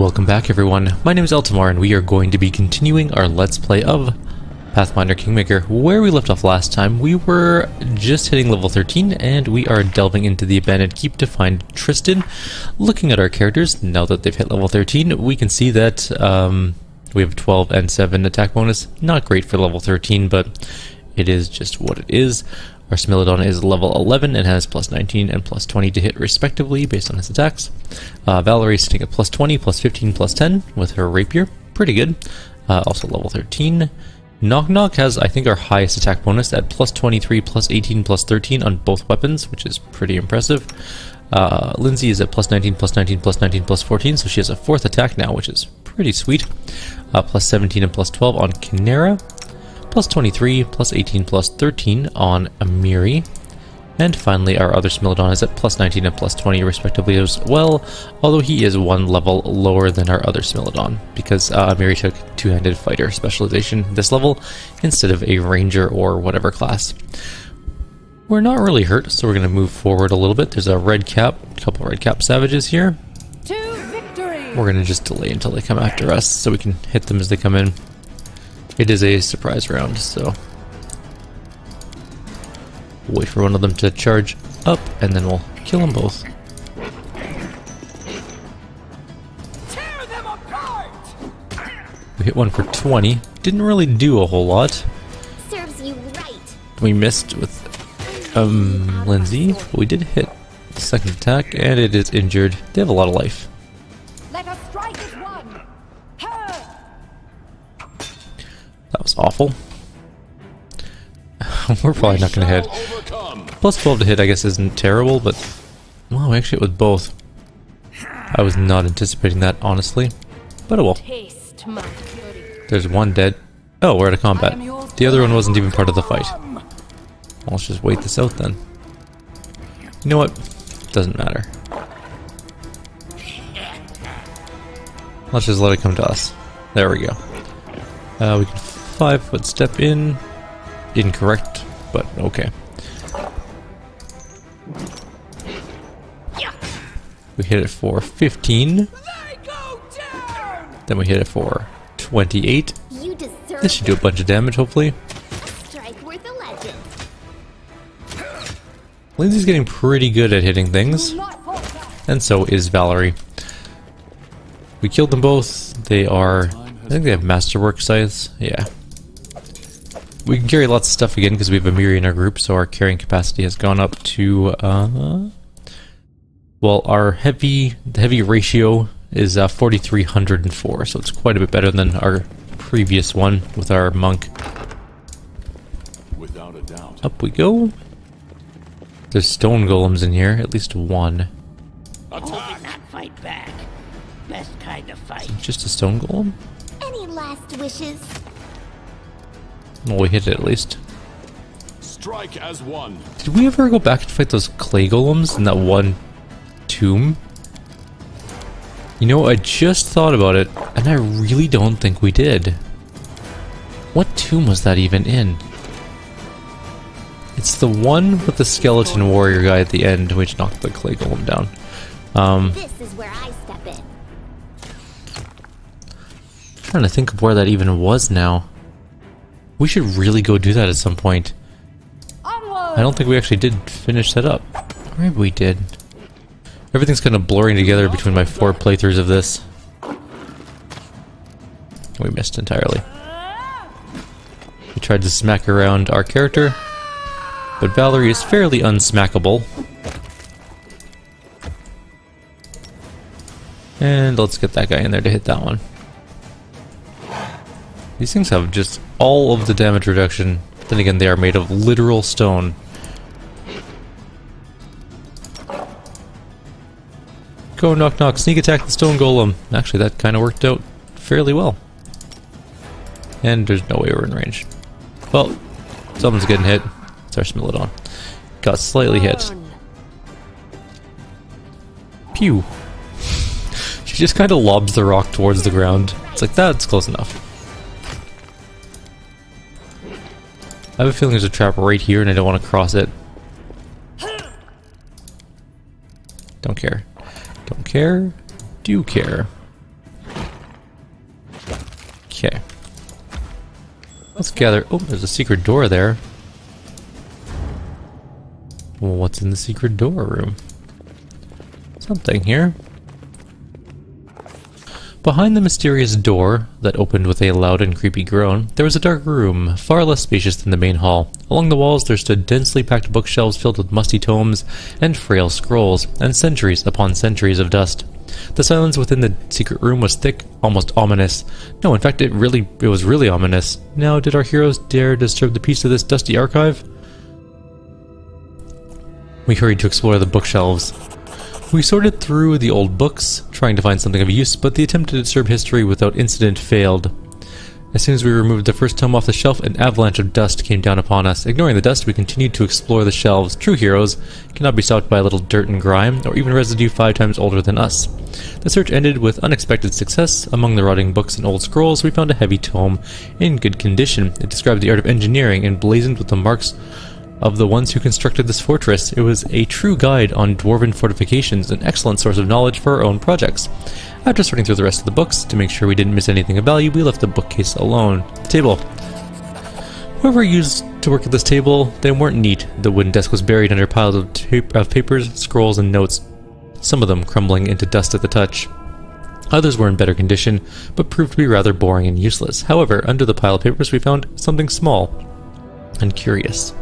Welcome back everyone, my name is Eltimar and we are going to be continuing our Let's Play of Pathfinder Kingmaker. Where we left off last time, we were just hitting level 13 and we are delving into the abandoned keep to find Tristian. Looking at our characters, now that they've hit level 13, we can see that we have 12 and 7 attack bonus. Not great for level 13, but it is just what it is. Our Smilodon is level 11 and has plus 19 and plus 20 to hit respectively based on his attacks. Valerie is sitting at plus 20, plus 15, plus 10 with her rapier. Pretty good. Also level 13. Knock Knock has, I think, our highest attack bonus at plus 23, plus 18, plus 13 on both weapons, which is pretty impressive. Lindsay is at plus 19, plus 19, plus 19, plus 14, so she has a 4th attack now, which is pretty sweet. Plus 17 and plus 12 on Kyrieru. Plus 23, plus 18, plus 13 on Amiri. And finally, our other Smilodon is at plus 19 and plus 20 respectively as well, although he is 1 level lower than our other Smilodon, because Amiri took two-handed fighter specialization this level instead of a ranger or whatever class. We're not really hurt, so we're going to move forward a little bit. There's a red cap, a couple red cap savages here. To victory! We're going to just delay until they come after us so we can hit them as they come in. It is a surprise round, so we'll wait for one of them to charge up, and then we'll kill them both. Tear them apart! We hit one for 20. Didn't really do a whole lot. Serves you right. We missed with Lindsay, but we did hit the second attack, and it is injured. They have a lot of life. Let us strike as one! That was awful. We're probably not going to hit. Plus 12 to hit, I guess, isn't terrible, but well, we actually hit with both. I was not anticipating that, honestly, but oh well. Taste my fury. There's one dead. Oh, we're out of combat. The other one wasn't even part of the fight. Well, let's just wait this out then. You know what? Doesn't matter. Let's just let it come to us. There we go. We can 5-foot step in. Incorrect, but okay. We hit it for 15. Then we hit it for 28. You deserve This should do a bunch of damage, hopefully. strike worth a legend. Lindsay's getting pretty good at hitting things, and so is Valerie. We killed them both. They are, I think they have masterwork scythes. Yeah. We can carry lots of stuff again because we have Amiri in our group, so our carrying capacity has gone up to, well, our heavy ratio is 4,304, so it's quite a bit better than our previous one with our monk. Without a doubt. Up we go. There's stone golems in here, at least one. Attack! Not fight back. Best kind of fight. Just a stone golem? Any last wishes? Well, we hit it at least. Strike as one. Did we ever go back and fight those clay golems in that one tomb? You know, I just thought about it, and I really don't think we did. What tomb was that even in? It's the one with the skeleton warrior guy at the end, which knocked the clay golem down. This is where I step in. I'm trying to think of where that even was now. We should really go do that at some point. I don't think we actually did finish that up. Or maybe we did. Everything's kind of blurring together between my 4 playthroughs of this. We missed entirely. We tried to smack around our character, but Valerie is fairly unsmackable. And let's get that guy in there to hit that one. These things have just all of the damage reduction. Then again, they are made of literal stone. Go knock knock, sneak attack the stone golem. Actually, that kind of worked out fairly well. And there's no way we're in range. Well, someone's getting hit. It's our Smilodon. Got slightly hit. Pew. She just kind of lobs the rock towards the ground. It's like, that's close enough. I have a feeling there's a trap right here and I don't want to cross it. Don't care. Don't care. Do care. Okay. Let's gather... Oh, there's a secret door there. Well, what's in the secret door room? Something here. Behind the mysterious door that opened with a loud and creepy groan, there was a dark room, far less spacious than the main hall. Along the walls there stood densely packed bookshelves filled with musty tomes and frail scrolls, and centuries upon centuries of dust. The silence within the secret room was thick, almost ominous. No, in fact, it was really ominous. Now, did our heroes dare disturb the peace of this dusty archive? We hurried to explore the bookshelves. We sorted through the old books, trying to find something of use, but the attempt to disturb history without incident failed. As soon as we removed the first tome off the shelf, an avalanche of dust came down upon us. Ignoring the dust, we continued to explore the shelves. True heroes cannot be stopped by a little dirt and grime, or even residue 5 times older than us. The search ended with unexpected success. Among the rotting books and old scrolls, we found a heavy tome in good condition. It described the art of engineering, emblazoned with the marks of the ones who constructed this fortress. It was a true guide on dwarven fortifications, an excellent source of knowledge for our own projects. After sorting through the rest of the books, to make sure we didn't miss anything of value, we left the bookcase alone. Table. Whoever used to work at this table, they weren't neat. The wooden desk was buried under piles of papers, scrolls, and notes, some of them crumbling into dust at the touch. Others were in better condition, but proved to be rather boring and useless. However, under the pile of papers we found something small and curious.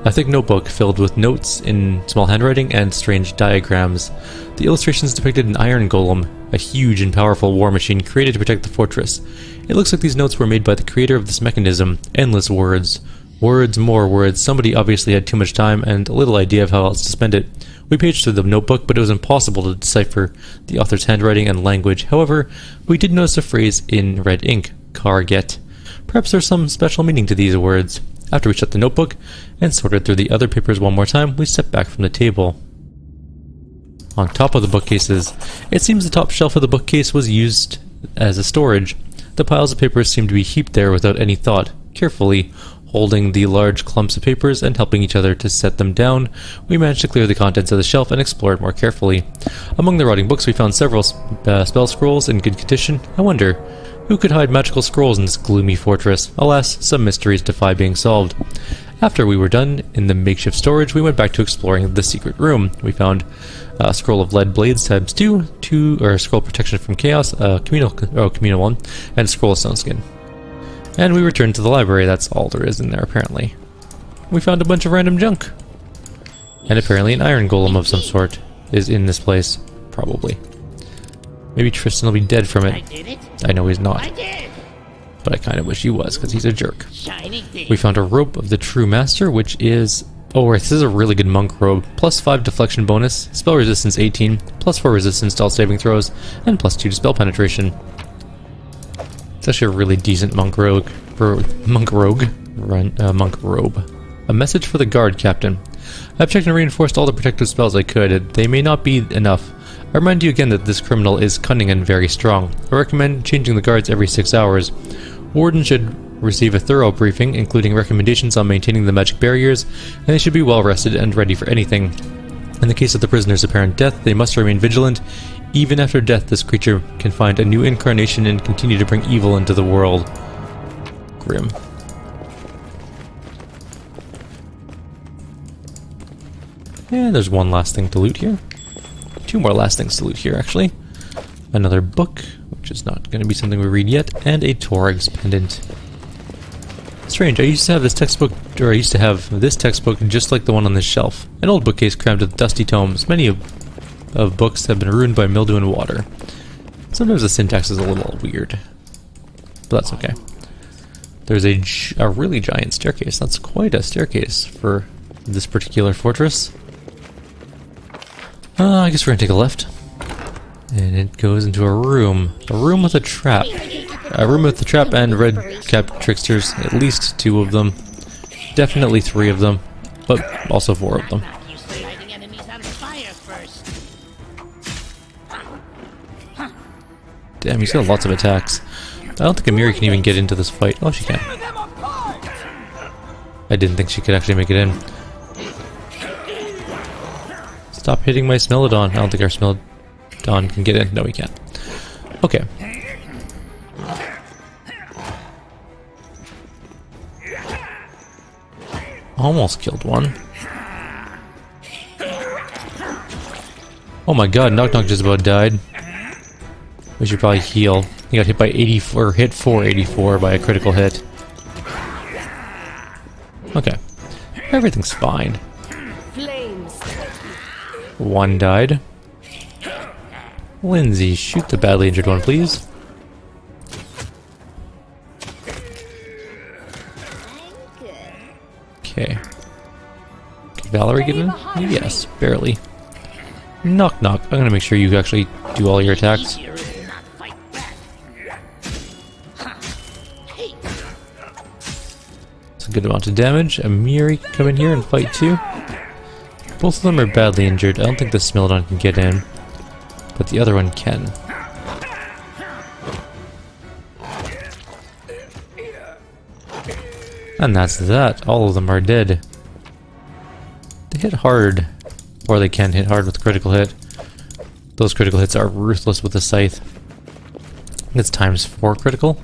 A thick notebook filled with notes in small handwriting and strange diagrams. The illustrations depicted an iron golem, a huge and powerful war machine created to protect the fortress. It looks like these notes were made by the creator of this mechanism. Endless words. Words, more words. Somebody obviously had too much time and little idea of how else to spend it. We paged through the notebook, but it was impossible to decipher the author's handwriting and language. However, we did notice a phrase in red ink, Karget. Perhaps there's some special meaning to these words. After we shut the notebook and sorted through the other papers one more time, we stepped back from the table. On top of the bookcases, it seems the top shelf of the bookcase was used as a storage. The piles of papers seemed to be heaped there without any thought. Carefully holding the large clumps of papers and helping each other to set them down, we managed to clear the contents of the shelf and explore it more carefully. Among the rotting books we found several spell scrolls in good condition. I wonder, who could hide magical scrolls in this gloomy fortress? Alas, some mysteries defy being solved. After we were done in the makeshift storage, we went back to exploring the secret room. We found a scroll of lead blades times 2, a scroll protection from chaos, a communal one, and a scroll of stone skin. And we returned to the library. That's all there is in there, apparently. We found a bunch of random junk. And apparently an iron golem of some sort is in this place. Probably. Maybe Tristian will be dead from it. I did it. I know he's not. I did. But I kind of wish he was, because he's a jerk. Shiny thing. We found a robe of the True Master, which is... Oh, right, this is a really good monk robe. Plus 5 deflection bonus, spell resistance 18, plus 4 resistance to all saving throws, and plus 2 to spell penetration. It's actually a really decent monk robe. Monk robe. A message for the guard captain. I've checked and reinforced all the protective spells I could. They may not be enough. I remind you again that this criminal is cunning and very strong. I recommend changing the guards every 6 hours. Warden should receive a thorough briefing, including recommendations on maintaining the magic barriers, and they should be well rested and ready for anything. In the case of the prisoner's apparent death, they must remain vigilant. Even after death, this creature can find a new incarnation and continue to bring evil into the world. Grim. And there's one last thing to loot here. 2 more last things to loot here, actually. Another book, which is not going to be something we read yet, and a Torag's pendant. Strange, I used to have this textbook just like the one on this shelf. An old bookcase crammed with dusty tomes. Many of books have been ruined by mildew and water. Sometimes the syntax is a little weird, but that's okay. There's a really giant staircase. That's quite a staircase for this particular fortress. I guess we're gonna take a left. And it goes into a room. A room with a trap. A room with a trap and red-capped tricksters. At least 2 of them. Definitely 3 of them. But also 4 of them. Not used to lighting enemies on fire first. Damn, he's got lots of attacks. I don't think Amiri can even get into this fight. Oh, she can. I didn't think she could actually make it in. Stop hitting my Smilodon. I don't think our Smilodon can get in. No, he can't. Okay. almost killed one. Oh my god, Knock Knock just about died. We should probably heal. He got hit by 84, hit for 84 by a critical hit. Okay. Everything's fine. Flames. One died. Lindsay, shoot the badly injured one, please. I'm good. Okay. Can Valerie get in? Yes, barely. Knock Knock. I'm gonna make sure you actually do all your attacks. Easier is not fight back. Huh. Hey, It's a good amount of damage. Amiri can come in here and fight too. Both of them are badly injured. I don't think the Smilodon can get in, but the other one can. And that's that. All of them are dead. They hit hard, or they can hit hard with critical hit. Those critical hits are ruthless with the scythe. It's ×4 critical.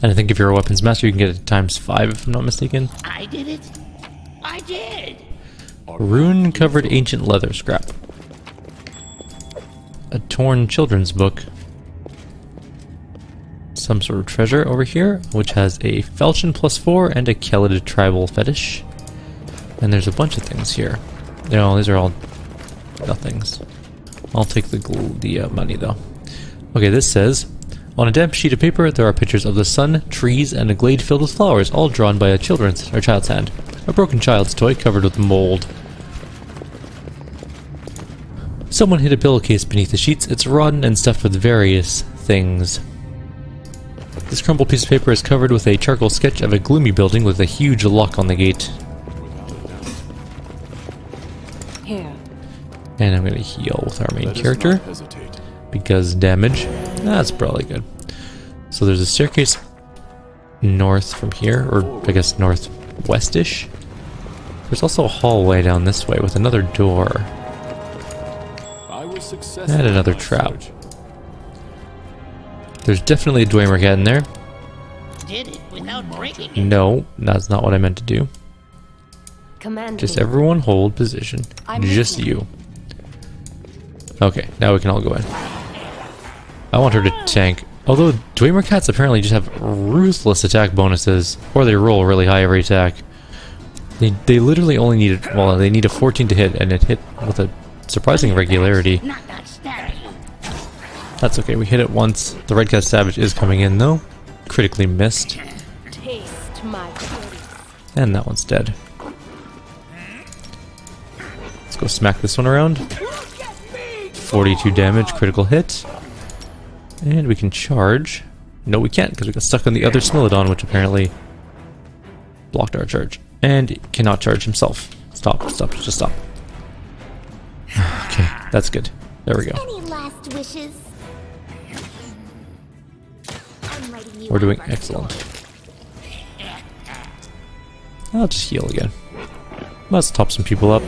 And I think if you're a weapons master, you can get it ×5 if I'm not mistaken. I did it. I did. Rune-covered ancient leather scrap. A torn children's book. Some sort of treasure over here, which has a falchion +4 and a Kelid tribal fetish. And there's a bunch of things here. No, these are all nothings. I'll take the money though. Okay, this says, on a damp sheet of paper there are pictures of the sun, trees, and a glade filled with flowers, all drawn by a child's hand. A broken child's toy covered with mold. Someone hid a pillowcase beneath the sheets. It's rotten and stuffed with various things. This crumpled piece of paper is covered with a charcoal sketch of a gloomy building with a huge lock on the gate. Here. And I'm going to heal with our main Let us character, not hesitate. because damage. That's probably good. So there's a staircase north from here, or I guess northwestish. There's also a hallway down this way with another door. I was successful And another in my trap. search. There's definitely a Dwemer cat in there. Did it without breaking it. No, that's not what I meant to do. Command Just me. everyone hold position. I'm Just listening. you. Okay, now we can all go in. I want her to tank. Although Dwemer cats apparently just have ruthless attack bonuses, or they roll really high every attack. They literally only need well, they need a 14 to hit, and it hit with a surprising regularity. Not that stabby. That's okay, we hit it once. The Red Cat Savage is coming in though. Critically missed. Taste my fury. And that one's dead. Let's go smack this one around. 42 damage, critical hit. And we can charge. No, we can't, because we got stuck on the other Smilodon, which apparently blocked our charge. And cannot charge himself. Stop, just stop. Okay, that's good. There we go. Any last wishes? I'm writing you We're doing out of our excellent. story. I'll just heal again. Let's top some people up.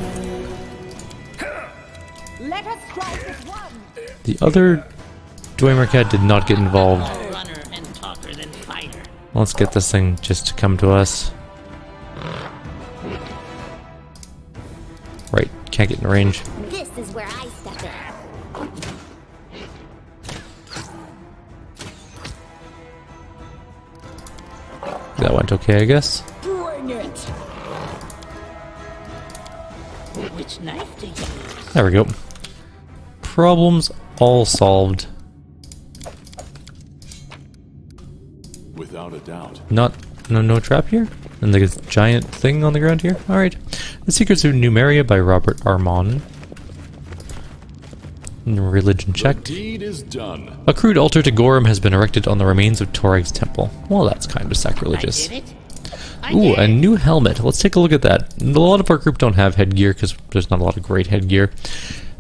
Let us strike as one. The other Dwemer cat did not get involved. More runner and talker than fighter. Let's get this thing just to come to us. Right, can't get in range. This is where I step in. That went okay, I guess. Bring it. Which knife to use? There we go. Problems all solved. Without a doubt. No trap here? And the giant thing on the ground here? Alright. The Secrets of Numeria by Robert Armon. Religion The checked. deed is done. A crude altar to Gorum has been erected on the remains of Torag's temple. Well, that's kind of sacrilegious. I did it. I Ooh, did. a new helmet. Let's take a look at that. A lot of our group don't have headgear because there's not a lot of great headgear.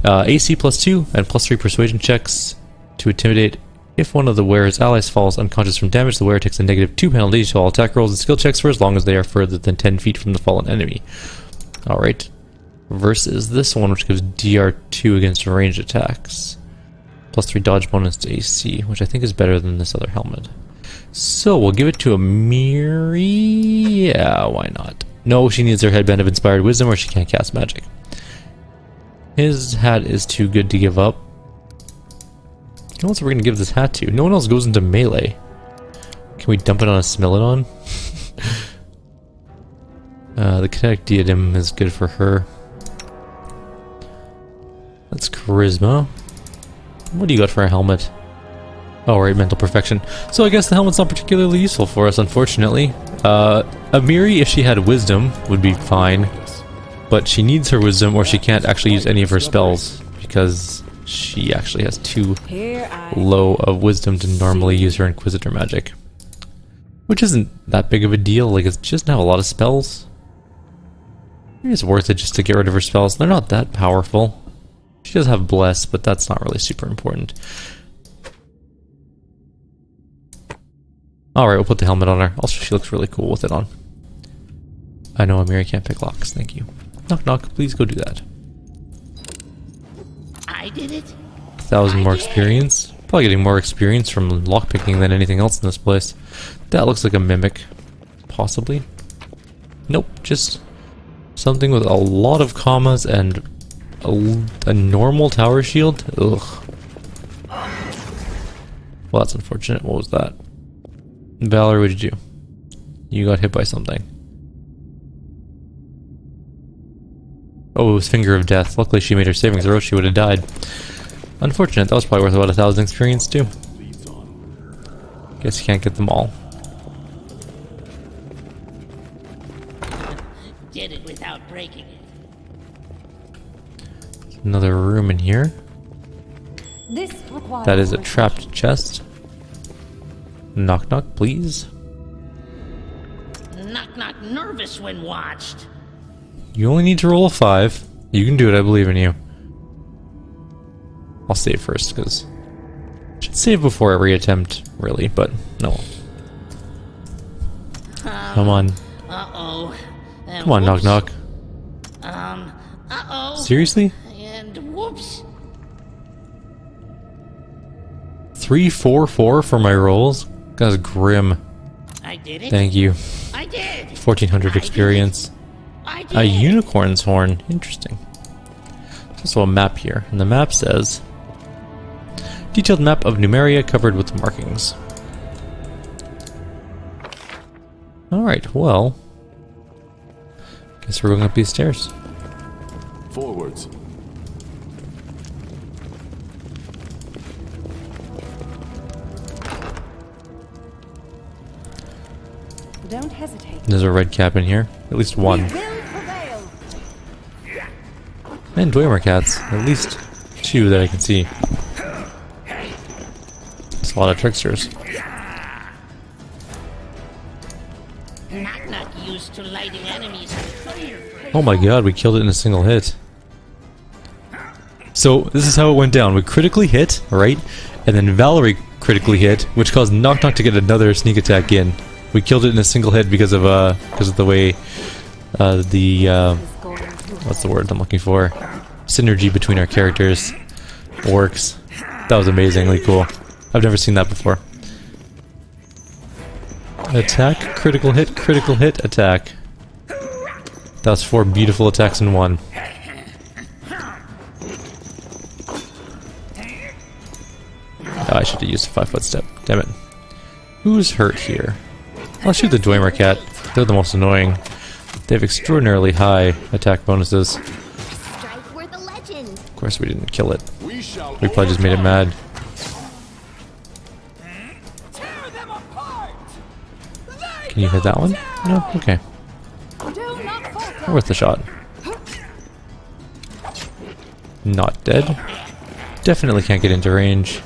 AC +2 and +3 persuasion checks to intimidate. If one of the wearer's allies falls unconscious from damage, the wearer takes a -2 penalty to all attack rolls and skill checks for as long as they are further than 10 feet from the fallen enemy. Alright. Versus this one, which gives DR2 against ranged attacks. +3 dodge bonus to AC, which I think is better than this other helmet. So, we'll give it to Amiri. Yeah, why not? No, she needs her headband of inspired wisdom or she can't cast magic. His hat is too good to give up. Who else are we going to give this hat to? No one else goes into melee. Can we dump it on a Smilodon? The kinetic diadem is good for her. That's charisma. What do you got for a helmet? Oh, right, mental perfection. So I guess the helmet's not particularly useful for us, unfortunately. Amiri, if she had wisdom, would be fine. But she needs her wisdom or she can't actually use any of her spells. Because she actually has too low of wisdom to normally use her Inquisitor magic. Which isn't that big of a deal, like it's just have a lot of spells. Maybe it's worth it just to get rid of her spells. They're not that powerful. She does have Bless, but that's not really super important. Alright, we'll put the helmet on her. Also, she looks really cool with it on. I know Amiri can't pick locks, thank you. Knock knock, please go do that. I did it. 1,000 more experience. Probably getting more experience from lockpicking than anything else in this place. That looks like a mimic. Possibly. Nope, just something with a lot of commas and a normal tower shield. Ugh. Well, that's unfortunate. What was that? Valerie, what did you do? You got hit by something. Oh, it was Finger of Death. Luckily she made her saving throw, she would have died. Unfortunate, that was probably worth about 1,000 experience too. Guess you can't get them all. Did it without breaking it. Another room in here. This requires That is a trapped chest. Knock knock, please. Knock knock nervous when watched. You only need to roll a 5. You can do it, I believe in you. I'll save first, because I should save before every attempt, really, but no. Come on. Uh-oh. Come on, knock knock. Uh-oh. Seriously? And whoops. 3, 4, 4 for my rolls? That's grim. I did it. Thank you. I did. 1,400 experience. I did. A unicorn's horn. Interesting. There's also a map here, and the map says... Detailed map of Numeria covered with markings. Alright, well... Guess we're going up these stairs. Forwards. Don't hesitate. There's a red cap in here. At least one. Will prevail. And Dwemer cats. At least 2 that I can see. It's a lot of tricksters. Knock knock used to lighting enemies on fire. Oh my god, we killed it in a single hit. So, this is how it went down. We critically hit, right? And then Valerie critically hit, which caused Knock Knock to get another sneak attack in. We killed it in a single hit because of the way what's the word I'm looking for? Synergy between our characters works. That was amazingly cool. I've never seen that before. Attack, critical hit, attack. That was 4 beautiful attacks in one. Oh, I should have used a 5-foot step. Damn it. Who's hurt here? I'll shoot the Dwemer cat. They're the most annoying. They have extraordinarily high attack bonuses. Strike worth a legend. Of course we didn't kill it. We shall We probably just made it mad. Tear them apart. Can you hit that one? No? Okay. Do not falter. Worth the shot. Not dead. Definitely can't get into range.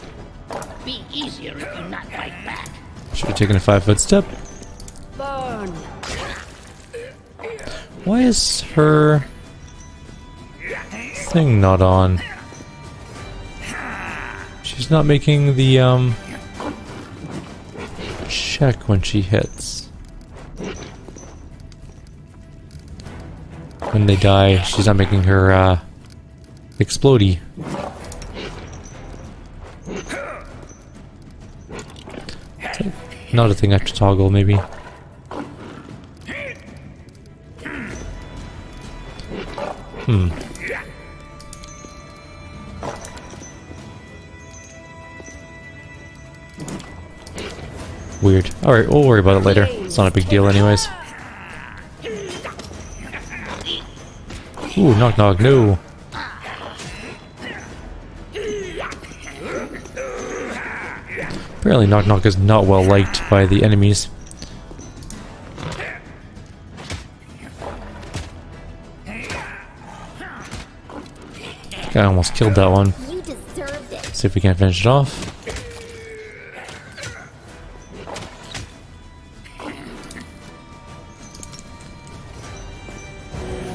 Be easier if you not fight back. Should have taken a 5-foot step. Burn. Why is her thing not on? She's not making the check when she hits. When they die, she's not making her explodey. Not a thing I have to toggle, maybe. Weird. Alright, we'll worry about it later. It's not a big deal anyways. Ooh, knock knock, no. Apparently knock knock is not well liked by the enemies. I almost killed that one. You deserved it. See if we can't finish it off.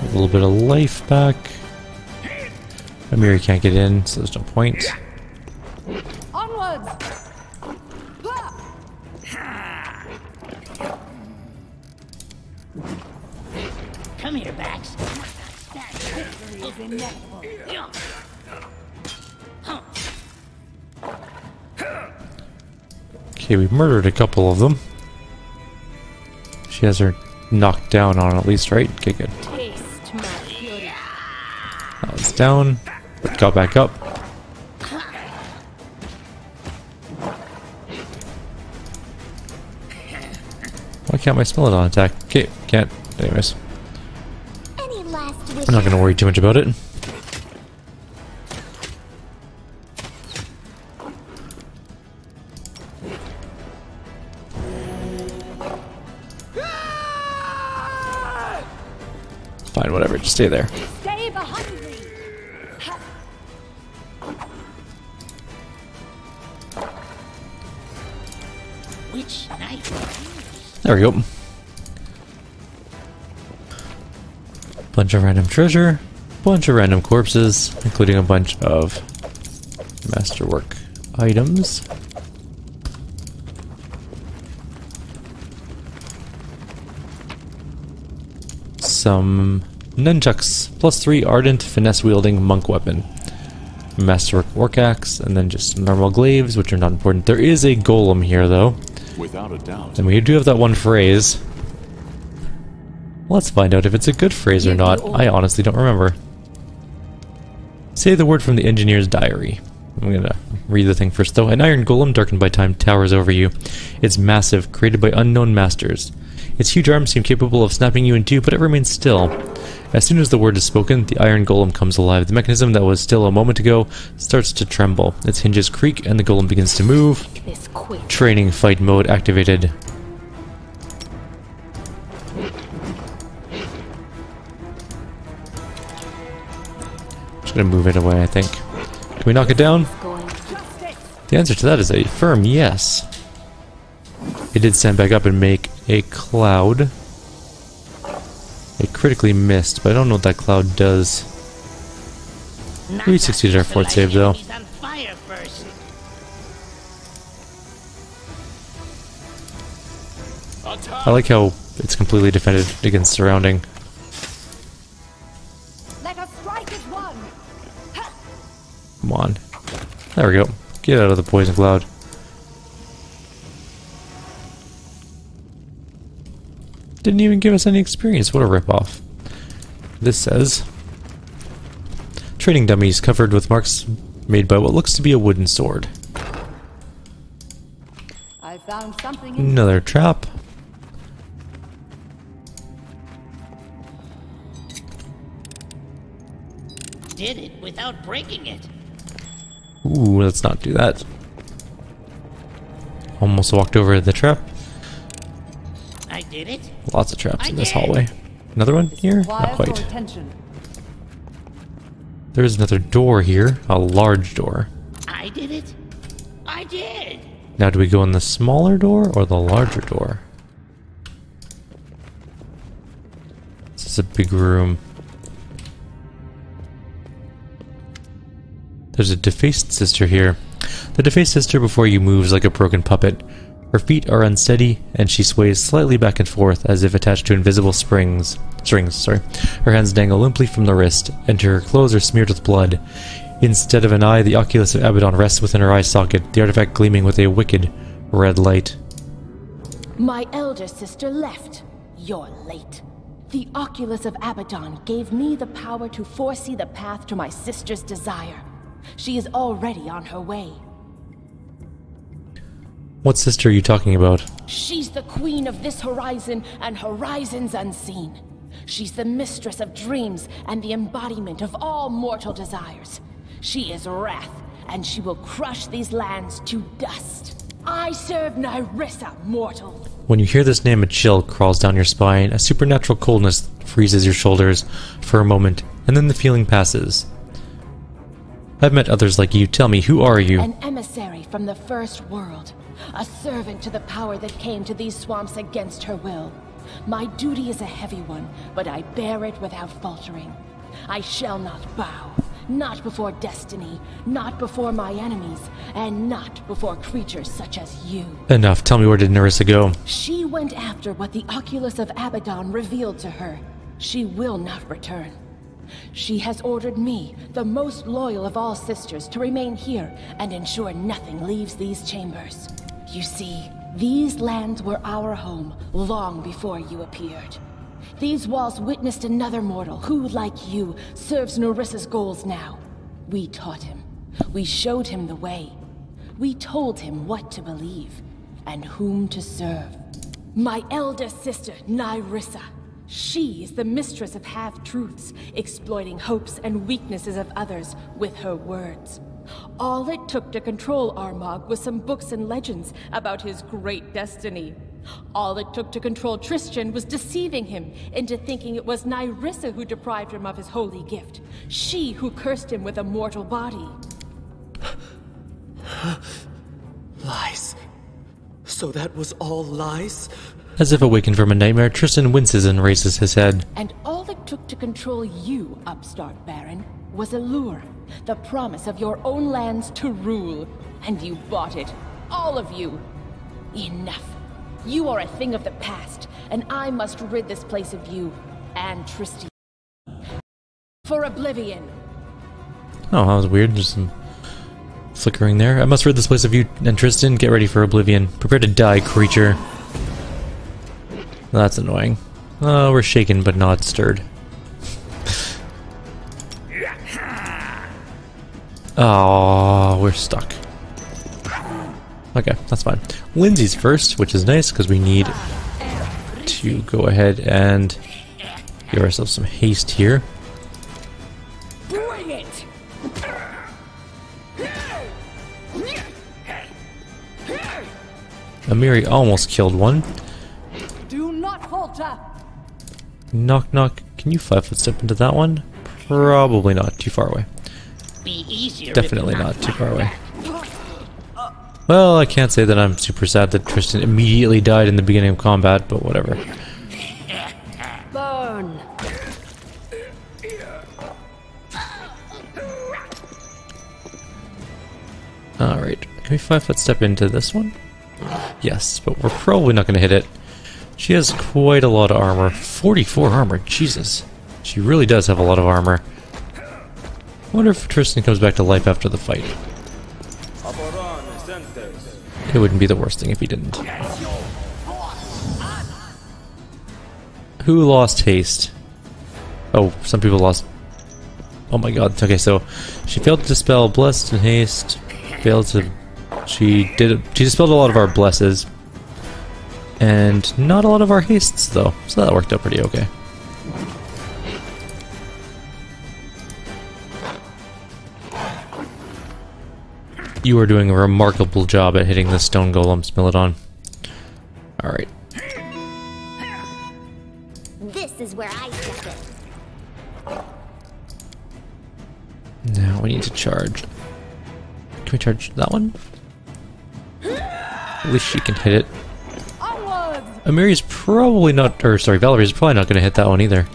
A little bit of life back. Thamior can't get in, so there's no point. Onwards! Come here, Bax. Okay, we murdered a couple of them. She has her knocked down on at least, right? Okay, good. Taste my fury. That was down, but got back up. Why can't my smell it on attack? Okay, can't. Anyways, Any last wishes? I'm not gonna worry too much about it. Fine, whatever, just stay there. Stay behind me. Which knife? There we go. Bunch of random treasure, bunch of random corpses, including a bunch of masterwork items. Some nunchucks, +3 ardent finesse wielding monk weapon. Masterwork orc axe, and then just normal glaives, which are not important. There is a golem here though. Without a doubt. And we do have that one phrase. Let's find out if it's a good phrase or not. I honestly don't remember. Say the word from the engineer's diary. I'm gonna read the thing first though. An iron golem darkened by time towers over you. It's massive, created by unknown masters. Its huge arms seem capable of snapping you in two, but it remains still. As soon as the word is spoken, the iron golem comes alive. The mechanism that was still a moment ago starts to tremble. Its hinges creak and the golem begins to move. This quick. Training fight mode activated. Just gonna move it away, I think. Can we knock it down? Going justice. The answer to that is a firm yes. It did stand back up and make a cloud. It critically missed, but I don't know what that cloud does. We succeeded our fourth save though. He's on fire first. I like how it's completely defended against surrounding. Let us strike as one. Come on. There we go. Get out of the poison cloud. Didn't even give us any experience. What a ripoff. This says training dummies covered with marks made by what looks to be a wooden sword. I found something in Another trap. Did it without breaking it. Ooh, let's not do that. Almost walked over the trap. I did it. Lots of traps in this hallway. Another one here? Not Quiet for quite. attention. There's another door here. A large door. I did it. I did. Now do we go in the smaller door or the larger door? This is a big room. There's a defaced sister here. The defaced sister before you moves like a broken puppet. Her feet are unsteady, and she sways slightly back and forth as if attached to invisible strings. Her hands dangle limply from the wrist, and her clothes are smeared with blood. Instead of an eye, the oculus of Abaddon rests within her eye socket, the artifact gleaming with a wicked red light. My elder sister left. You're late. The Oculus of Abaddon gave me the power to foresee the path to my sister's desire. She is already on her way. What sister are you talking about? She's the queen of this horizon and horizons unseen. She's the mistress of dreams and the embodiment of all mortal desires. She is wrath, and she will crush these lands to dust. I serve Nyrissa, mortal. When you hear this name, a chill crawls down your spine. A supernatural coldness freezes your shoulders for a moment, and then the feeling passes. I've met others like you. Tell me, who are you? An emissary from the first world. A servant to the power that came to these swamps against her will. My duty is a heavy one, but I bear it without faltering. I shall not bow. Not before destiny, not before my enemies, and not before creatures such as you. Enough. Tell me, where did Nyrissa go? She went after what the Oculus of Abaddon revealed to her. She will not return. She has ordered me, the most loyal of all sisters, to remain here and ensure nothing leaves these chambers. You see, these lands were our home long before you appeared. These walls witnessed another mortal who, like you, serves Nyrissa's goals now. We taught him. We showed him the way. We told him what to believe and whom to serve. My elder sister, Nyrissa. She is the mistress of half-truths, exploiting hopes and weaknesses of others with her words. All it took to control Armagh was some books and legends about his great destiny. All it took to control Tristian was deceiving him into thinking it was Nyrissa who deprived him of his holy gift. She who cursed him with a mortal body. Lies. So that was all lies? As if awakened from a nightmare, Tristian winces and raises his head. And all it took to control you, upstart Baron, was a lure. The promise of your own lands to rule. And you bought it. All of you. Enough. You are a thing of the past, and I must rid this place of you, and Tristian. For oblivion. Oh, that was weird. There's some flickering there. I must rid this place of you and Tristian. Get ready for oblivion. Prepare to die, creature. That's annoying. Oh, we're shaken but not stirred. Oh, we're stuck. Okay, that's fine. Lindsay's first, which is nice because we need to go ahead and give ourselves some haste here. Bring it! Amiri almost killed one. Do not falter. Knock knock. Can you 5-foot step into that one? Probably not. Too far away. Be easier. Definitely not too far away. Well, I can't say that I'm super sad that Tristian immediately died in the beginning of combat, but whatever. Burn. Alright, can we 5-foot step into this one? Yes, but we're probably not going to hit it. She has quite a lot of armor. 44 armor, Jesus. She really does have a lot of armor. I wonder if Tristian comes back to life after the fight. It wouldn't be the worst thing if he didn't. Who lost haste? Oh, some people lost... Oh my god. Okay, so she failed to dispel blessed and haste. Failed to... She dispelled a lot of our blesses. And not a lot of our hastes, though. So that worked out pretty okay. You are doing a remarkable job at hitting the stone golems, Milodon. Alright. This is where I step in. Now we need to charge. Can we charge that one? At least she can hit it. Onwards. Amiri's probably not, or sorry, Valerie's probably not going to hit that one either.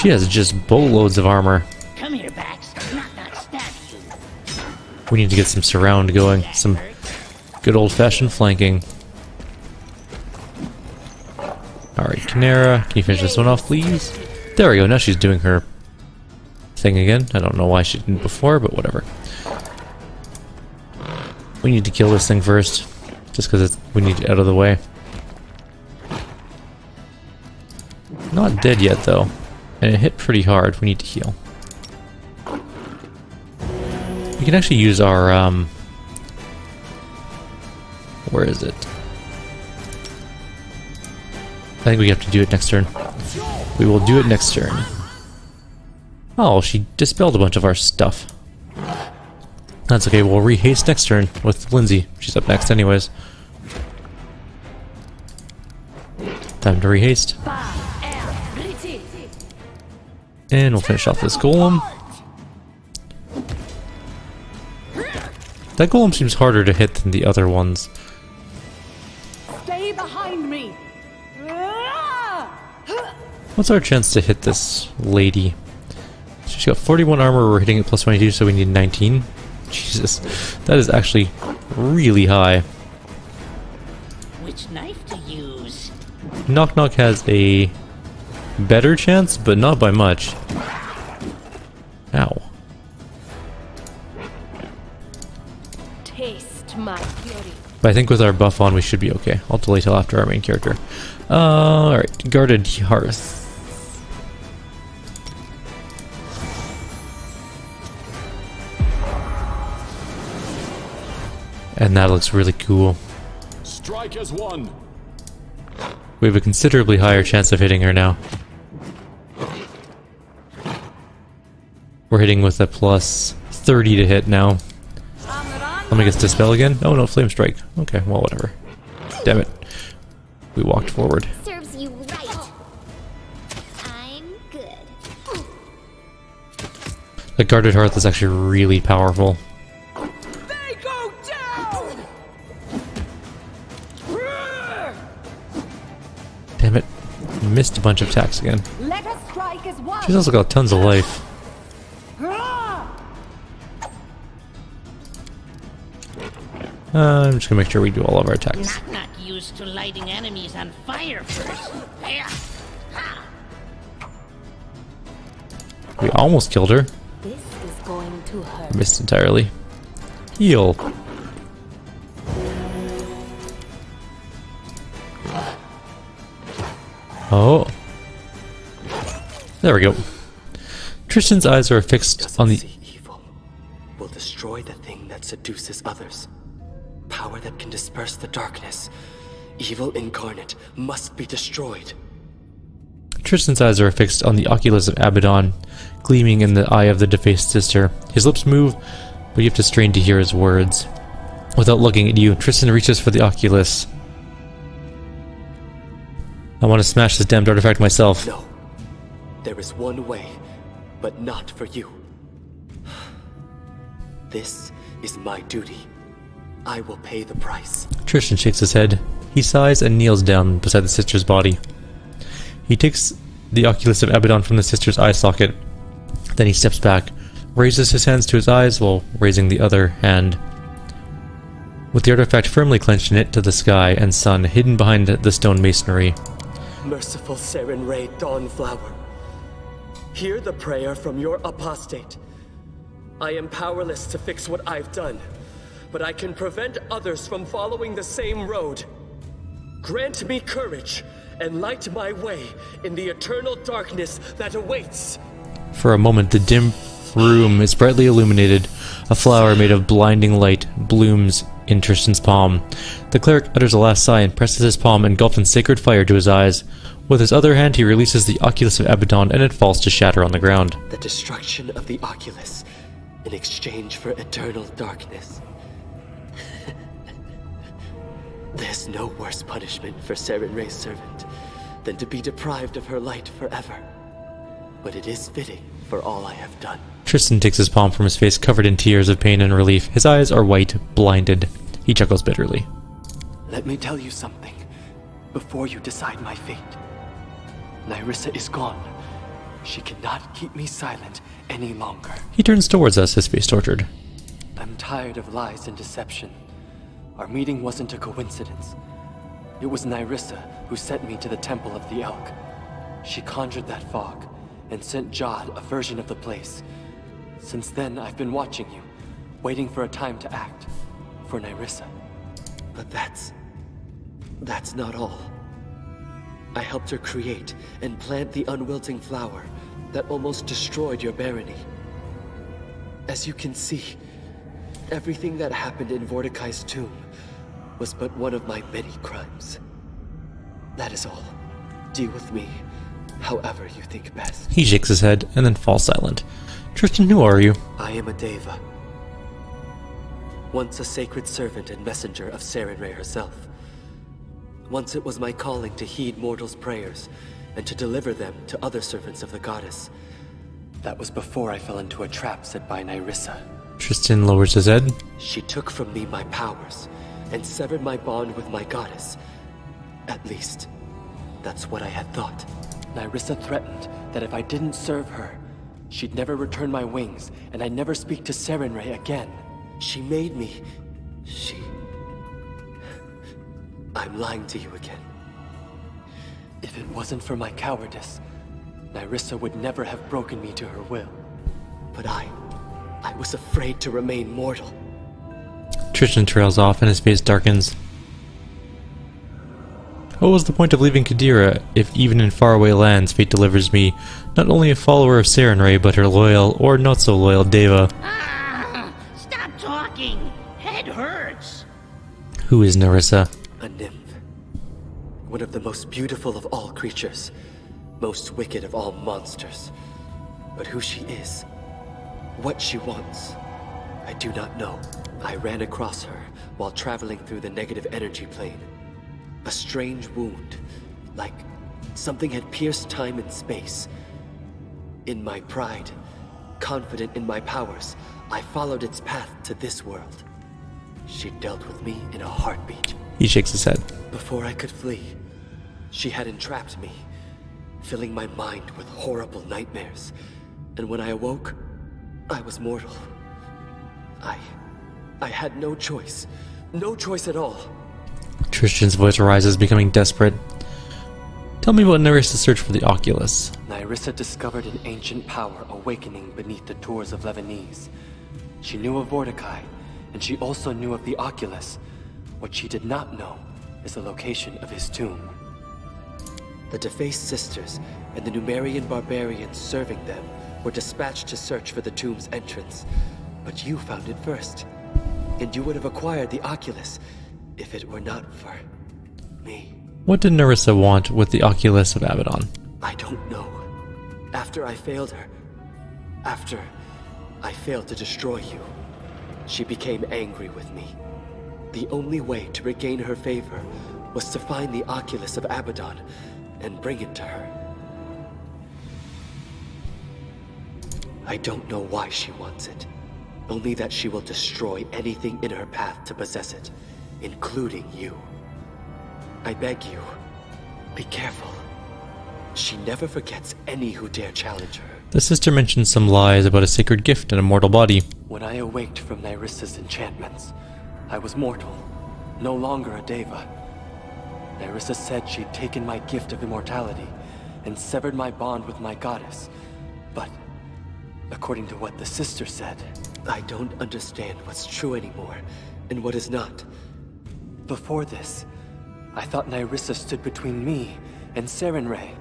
She has just boatloads of armor. Come here, Bax. Not stab you. We need to get some surround going. Some good old-fashioned flanking. Alright, Canera, can you finish this one off, please? There we go, now she's doing her thing again. I don't know why she didn't before, but whatever. We need to kill this thing first, just because we need it out of the way. Not dead yet, though. And it hit pretty hard. We need to heal. We can actually use our, where is it? I think we have to do it next turn. We will do it next turn. Oh, she dispelled a bunch of our stuff. That's okay, we'll rehaste next turn with Lindsay. She's up next anyways. Time to rehaste. And we'll finish off this golem. That golem seems harder to hit than the other ones. Stay behind me. What's our chance to hit this lady? She's got 41 armor, we're hitting it plus 22, so we need 19. Jesus, that is actually really high. Which knife to use? Knock Knock has a better chance, but not by much. Ow. Taste my fury. But I think with our buff on, we should be okay. I'll delay till after our main character. Alright, Guarded Hearth. And that looks really cool. Strike as one. We have a considerably higher chance of hitting her now. We're hitting with a plus 30 to hit now. Let me get Dispel again. Oh no, Flame Strike. Okay, well, whatever. Damn it. We walked forward. Serves you right. I'm good. The Guarded Hearth is actually really powerful. They go down. Damn it. Missed a bunch of attacks again. Let us strike as one. She's also got tons of life. I'm just gonna make sure we do all of our attacks. Not used to lighting enemies on fire first. Yeah. We almost killed her. This is going to hurt. Missed entirely. Heal. Oh. There we go. Tristian's eyes are fixed on the... See evil will destroy the thing that seduces others. Power that can disperse the darkness. Evil incarnate must be destroyed. Tristan's eyes are fixed on the oculus of Abaddon, gleaming in the eye of the defaced sister. His lips move, but you have to strain to hear his words. Without looking at you, Tristian reaches for the oculus. I want to smash this damned artifact myself. No. There is one way, but not for you. This is my duty. I will pay the price. Tristian shakes his head. He sighs and kneels down beside the sister's body. He takes the oculus of Abaddon from the sister's eye socket. Then he steps back, raises his hands to his eyes while raising the other hand. With the artifact firmly clenched in it to the sky and sun hidden behind the stone masonry. Merciful Seren Ray Dawnflower, hear the prayer from your apostate. I am powerless to fix what I've done, but I can prevent others from following the same road. Grant me courage and light my way in the eternal darkness that awaits. For a moment, the dim room is brightly illuminated. A flower made of blinding light blooms in Tristian's palm. The cleric utters a last sigh and presses his palm engulfed in sacred fire to his eyes. With his other hand, he releases the oculus of Abaddon and it falls to shatter on the ground. The destruction of the oculus in exchange for eternal darkness. There's no worse punishment for Seren Ray's servant than to be deprived of her light forever. But it is fitting for all I have done. Tristian takes his palm from his face, covered in tears of pain and relief. His eyes are white, blinded. He chuckles bitterly. Let me tell you something before you decide my fate. Nyrissa is gone. She cannot keep me silent any longer. He turns towards us, his face tortured. I'm tired of lies and deception. Our meeting wasn't a coincidence. It was Nyrissa who sent me to the Temple of the Elk. She conjured that fog and sent Jod a version of the place. Since then, I've been watching you, waiting for a time to act. For Nyrissa. But that's not all. I helped her create and plant the unwilting flower that almost destroyed your barony. As you can see, everything that happened in Mordecai's tomb was but one of my many crimes. That is all. Deal with me however you think best. He shakes his head and then falls silent. Tristian, who are you? I am a Deva. Once a sacred servant and messenger of Sarenrae herself. Once it was my calling to heed mortals' prayers and to deliver them to other servants of the goddess. That was before I fell into a trap set by Nyrissa. Tristian lowers his head. She took from me my powers and severed my bond with my goddess. At least, that's what I had thought. Nyrissa threatened that if I didn't serve her, she'd never return my wings and I'd never speak to Sarenrae again. She made me... I'm lying to you again. If it wasn't for my cowardice, Nyrissa would never have broken me to her will. But I was afraid to remain mortal. Tristian trails off and his face darkens. What was the point of leaving Kyrieru if even in faraway lands fate delivers me not only a follower of Sarenrae but her loyal or not so loyal Deva? Stop talking! Head hurts! Who is Nyrissa? A nymph. One of the most beautiful of all creatures. Most wicked of all monsters. But who she is, what she wants, I do not know. I ran across her while traveling through the negative energy plane. A strange wound, like something had pierced time and space. In my pride, confident in my powers, I followed its path to this world. She dealt with me in a heartbeat. He shakes his head. Before I could flee, she had entrapped me, filling my mind with horrible nightmares. And when I awoke, I was mortal. I had no choice. No choice at all. Tristian's voice rises, becoming desperate. Tell me about Nyrissa's search for the Oculus. Nyrissa discovered an ancient power awakening beneath the tours of Lebanese. She knew of Mordecai, and she also knew of the Oculus. What she did not know is the location of his tomb. The defaced sisters and the Numerian barbarians serving them were dispatched to search for the tomb's entrance. But you found it first, and you would have acquired the Oculus if it were not for me. What did Nyrissa want with the Oculus of Abaddon? I don't know. After I failed her, after I failed to destroy you, she became angry with me. The only way to regain her favor was to find the Oculus of Abaddon and bring it to her. I don't know why she wants it, only that she will destroy anything in her path to possess it, including you. I beg you, be careful. She never forgets any who dare challenge her. The sister mentioned some lies about a sacred gift and a mortal body. When I awaked from Nyrissa's enchantments, I was mortal, no longer a Deva. Nyrissa said she'd taken my gift of immortality and severed my bond with my goddess. But, according to what the sister said, I don't understand what's true anymore and what is not. Before this, I thought Nyrissa stood between me and Sarenrae.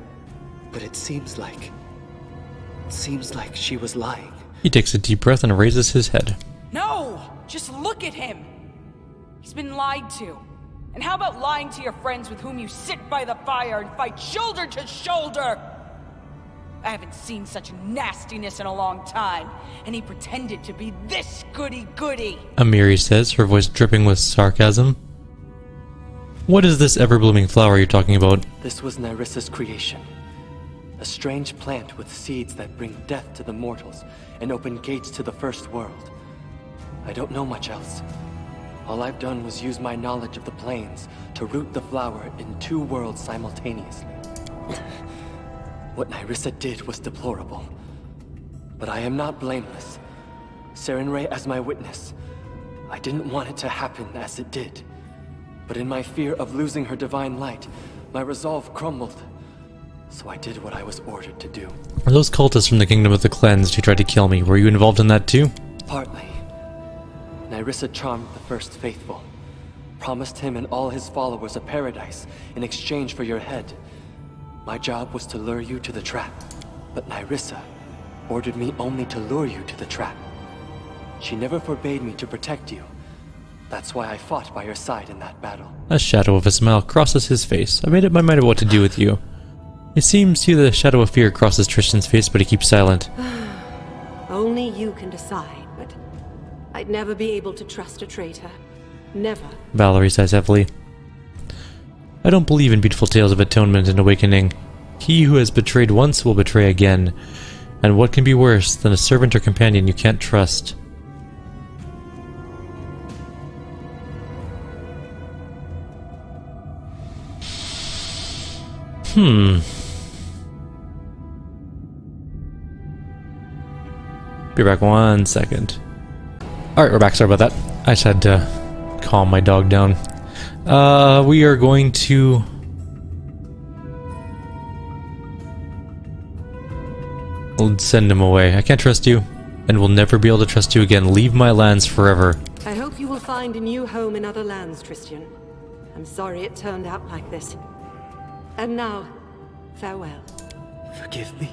But it seems like she was lying. He takes a deep breath and raises his head. No! Just look at him! He's been lied to. And how about lying to your friends with whom you sit by the fire and fight shoulder to shoulder? I haven't seen such nastiness in a long time, and he pretended to be this goody-goody. Amiri says, her voice dripping with sarcasm. What is this ever-blooming flower you're talking about? This was Nyrissa's creation. A strange plant with seeds that bring death to the mortals and open gates to the first world. I don't know much else. All I've done was use my knowledge of the planes to root the flower in two worlds simultaneously. What Nyrissa did was deplorable. But I am not blameless. Sarenrae as my witness. I didn't want it to happen as it did. But in my fear of losing her divine light, my resolve crumbled. So I did what I was ordered to do. Are those cultists from the Kingdom of the Cleansed who tried to kill me? Were you involved in that too? Partly. Nyrissa charmed the first faithful. Promised him and all his followers a paradise in exchange for your head. My job was to lure you to the trap, but Nyrissa ordered me only to lure you to the trap. She never forbade me to protect you. That's why I fought by your side in that battle. A shadow of a smile crosses his face. I made up my mind of what to do with you. It seems to you that a shadow of fear crosses Tristian's face, but he keeps silent. Only you can decide, but I'd never be able to trust a traitor. Never. Valerie sighs heavily. I don't believe in beautiful tales of atonement and awakening. He who has betrayed once will betray again. And what can be worse than a servant or companion you can't trust? Be back 1 second. Alright, we're back. Sorry about that. I just had to calm my dog down. We are going to... We'll send him away. I can't trust you, and will never be able to trust you again. Leave my lands forever. I hope you will find a new home in other lands, Tristian. I'm sorry it turned out like this. And now, farewell. Forgive me.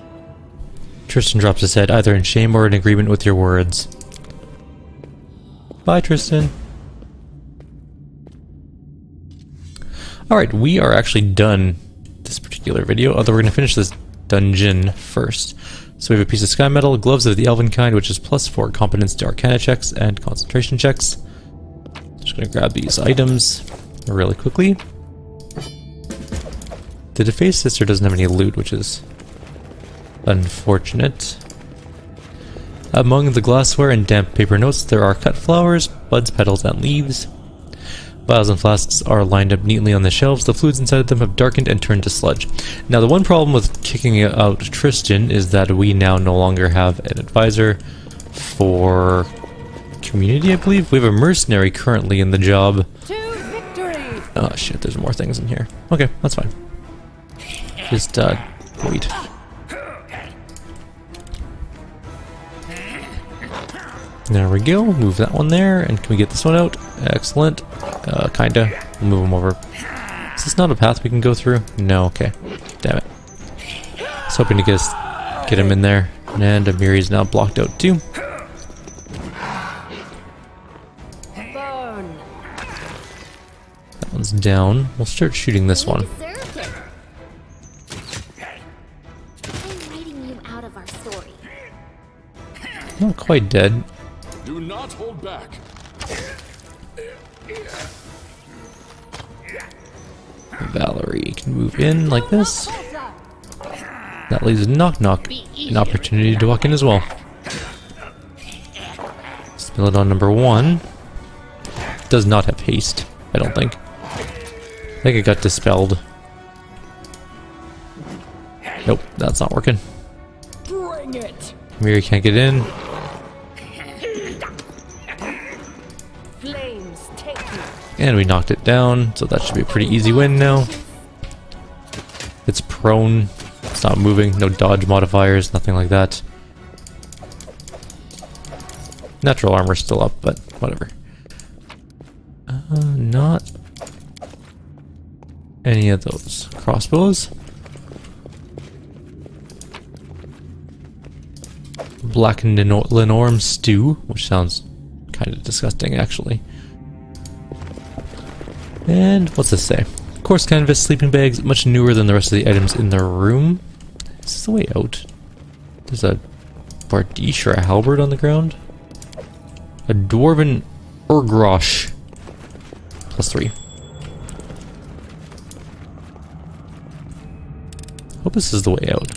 Tristian drops his head, either in shame or in agreement with your words. Bye, Tristian. Alright, we are actually done this particular video, although we're going to finish this dungeon first. So we have a piece of sky metal, gloves of the elven kind, which is +4 competence to arcana checks and concentration checks. Just going to grab these items really quickly. The defaced sister doesn't have any loot, which is unfortunate. Among the glassware and damp paper notes, there are cut flowers, buds, petals, and leaves. Vials and flasks are lined up neatly on the shelves. The fluids inside of them have darkened and turned to sludge. Now, the one problem with kicking out Tristian is that we now no longer have an advisor for community, I believe. We have a mercenary currently in the job. To victory! Oh shit, there's more things in here. Okay, that's fine. Just, wait. There we go. Move that one there. And can we get this one out? Excellent. Kinda. We'll move them over. Is this not a path we can go through? No, okay. Damn it. I was hoping to get him in there. And Amiri's now blocked out too. Burn! That one's down. We'll start shooting this one. Deserved it. I'm writing you out of our story. Not quite dead. Do not hold back. Valerie can move in like this. That leaves Knock Knock an opportunity to walk in as well. Spill it on number 1. Does not have haste, I don't think. I think it got dispelled. Nope, that's not working. Bring it! Miri can't get in. Flames take you. And we knocked it down, so that should be a pretty easy win now. It's prone. It's not moving. No dodge modifiers, nothing like that. Natural armor's still up, but whatever. Not any of those. Crossbows. Blackened Lenorm stew, which sounds kind of disgusting actually. And what's this say? Coarse canvas, sleeping bags, much newer than the rest of the items in the room. Is this the way out? There's a bardiche or a halberd on the ground. A dwarven Urgrosh. +3. Hope this is the way out.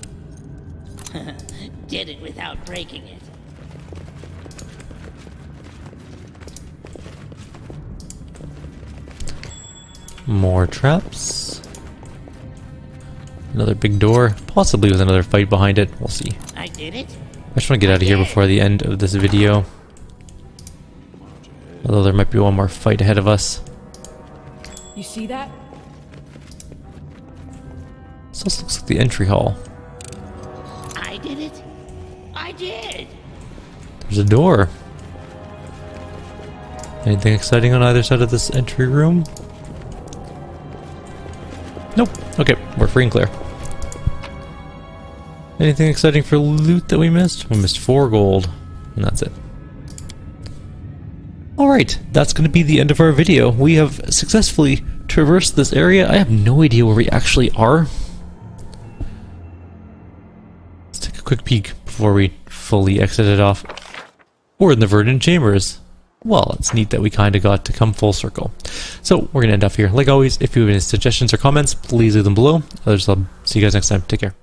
Did it without breaking it. More traps. Another big door, possibly with another fight behind it. We'll see. I did it? I just want to get out of here before the end of this video. Although there might be one more fight ahead of us. You see that? This also looks like the entry hall. I did it? I did! There's a door. Anything exciting on either side of this entry room? Nope. Okay, we're free and clear. Anything exciting for loot that we missed? We missed 4 gold, and that's it. Alright, that's going to be the end of our video. We have successfully traversed this area. I have no idea where we actually are. Let's take a quick peek before we fully exit it off. We're in the Verdant Chambers. Well, it's neat that we kind of got to come full circle. So, we're going to end off here. Like always, if you have any suggestions or comments, please leave them below. Others, I'll see you guys next time. Take care.